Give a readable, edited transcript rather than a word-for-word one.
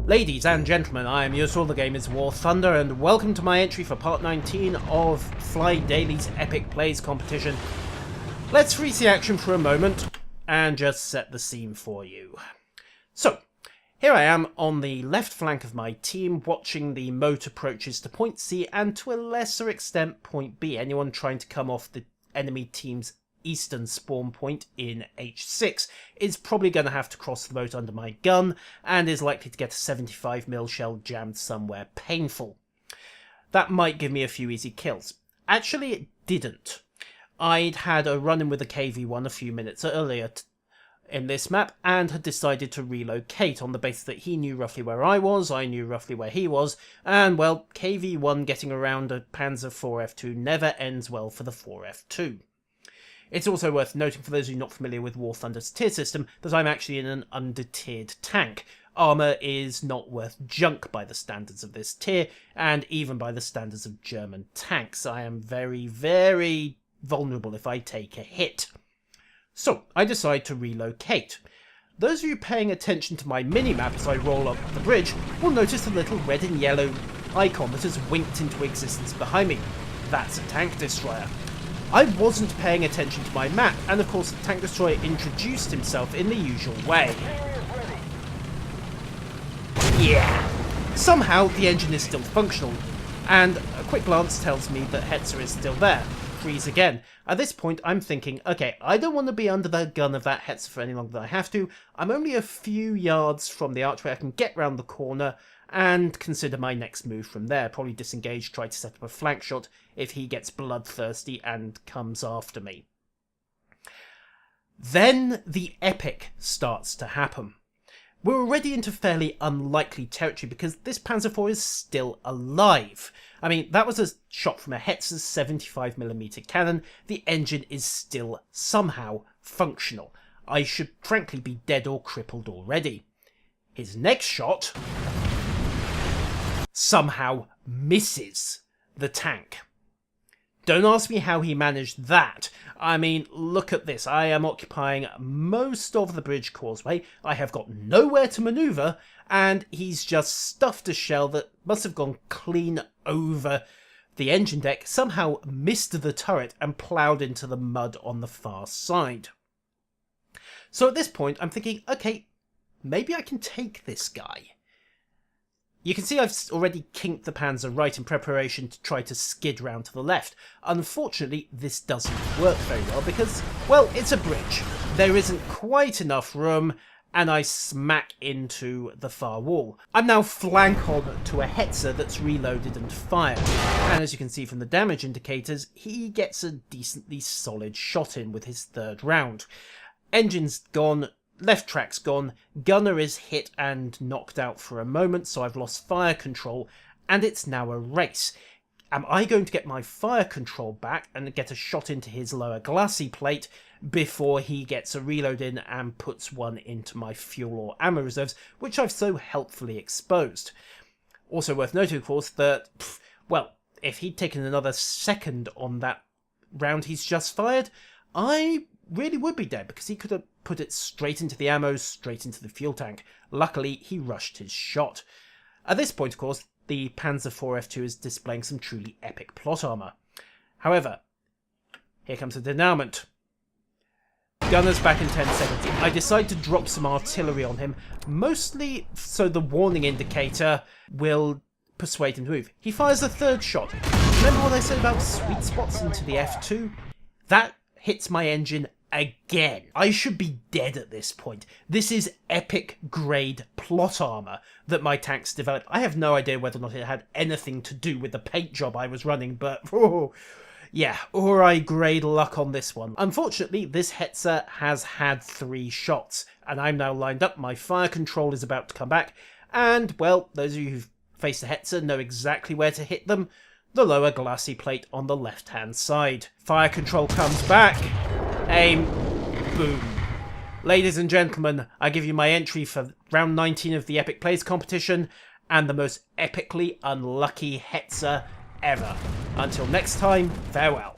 Ladies and gentlemen, I am yours all, the game is War Thunder, and welcome to my entry for part 19 of PhlyDaiIy's Epic Plays competition. Let's freeze the action for a moment and just set the scene for you. So, here I am on the left flank of my team, watching the moat approaches to point C and to a lesser extent point B. Anyone trying to come off the enemy team's eastern spawn point in H6 is probably going to have to cross the moat under my gun and is likely to get a 75mm shell jammed somewhere painful. That might give me a few easy kills. Actually, it didn't. I'd had a run-in with a KV-1 a few minutes earlier in this map and had decided to relocate on the basis that he knew roughly where I was, I knew roughly where he was, and well, KV-1 getting around a Panzer IV F2 never ends well for the 4F2. It's also worth noting, for those of you not familiar with War Thunder's tier system, that I'm actually in an under-tiered tank. Armour is not worth junk by the standards of this tier, and even by the standards of German tanks. I am very, very vulnerable if I take a hit. So, I decide to relocate. Those of you paying attention to my mini-map as I roll up the bridge will notice the little red and yellow icon that has winked into existence behind me. That's a tank destroyer. I wasn't paying attention to my map, and of course the tank destroyer introduced himself in the usual way. Yeah! Somehow the engine is still functional, and a quick glance tells me that Hetzer is still there. Freeze again. At this point I'm thinking, okay, I don't want to be under the gun of that Hetzer for any longer than I have to. I'm only a few yards from the archway, I can get round the corner and consider my next move from there. Probably disengage, try to set up a flank shot if he gets bloodthirsty and comes after me. Then the epic starts to happen. We're already into fairly unlikely territory because this Panzer IV is still alive. I mean, that was a shot from a Hetzer's 75mm cannon. The engine is still somehow functional. I should frankly be dead or crippled already. His next shot somehow misses the tank. Don't ask me how he managed that. I mean, look at this. I am occupying most of the bridge causeway. I have got nowhere to manoeuvre, and he's just stuffed a shell that must have gone clean over the engine deck, somehow missed the turret and ploughed into the mud on the far side. So at this point, I'm thinking, okay, maybe I can take this guy. You can see I've already kinked the Panzer right in preparation to try to skid round to the left. Unfortunately, this doesn't work very well because, well, it's a bridge. There isn't quite enough room, and I smack into the far wall. I'm now flank on to a Hetzer that's reloaded and fired, and as you can see from the damage indicators, he gets a decently solid shot in with his third round. Engine's gone. Left track's gone, gunner is hit and knocked out for a moment, so I've lost fire control, and it's now a race. Am I going to get my fire control back and get a shot into his lower glassy plate before he gets a reload in and puts one into my fuel or ammo reserves, which I've so helpfully exposed? Also worth noting, of course, that, well, if he'd taken another second on that round he's just fired, I really would be dead, because he could have put it straight into the ammo, straight into the fuel tank. Luckily, he rushed his shot. At this point, of course, the Panzer IV F2 is displaying some truly epic plot armour. However, here comes the denouement. Gunner's back in 10 seconds. I decide to drop some artillery on him, mostly so the warning indicator will persuade him to move. He fires a third shot. Remember what I said about sweet spots into the F2? That hits my engine again. I should be dead at this point. This is epic grade plot armour that my tanks developed. I have no idea whether or not it had anything to do with the paint job I was running, but yeah, alright grade luck on this one. Unfortunately, this Hetzer has had 3 shots, and I'm now lined up. My fire control is about to come back, and, well, those of you who've faced a Hetzer know exactly where to hit them. The lower glassy plate on the left-hand side. Fire control comes back. Aim. Boom. Ladies and gentlemen, I give you my entry for round 19 of the Epic Plays competition, and the most epically unlucky Hetzer ever. Until next time, farewell.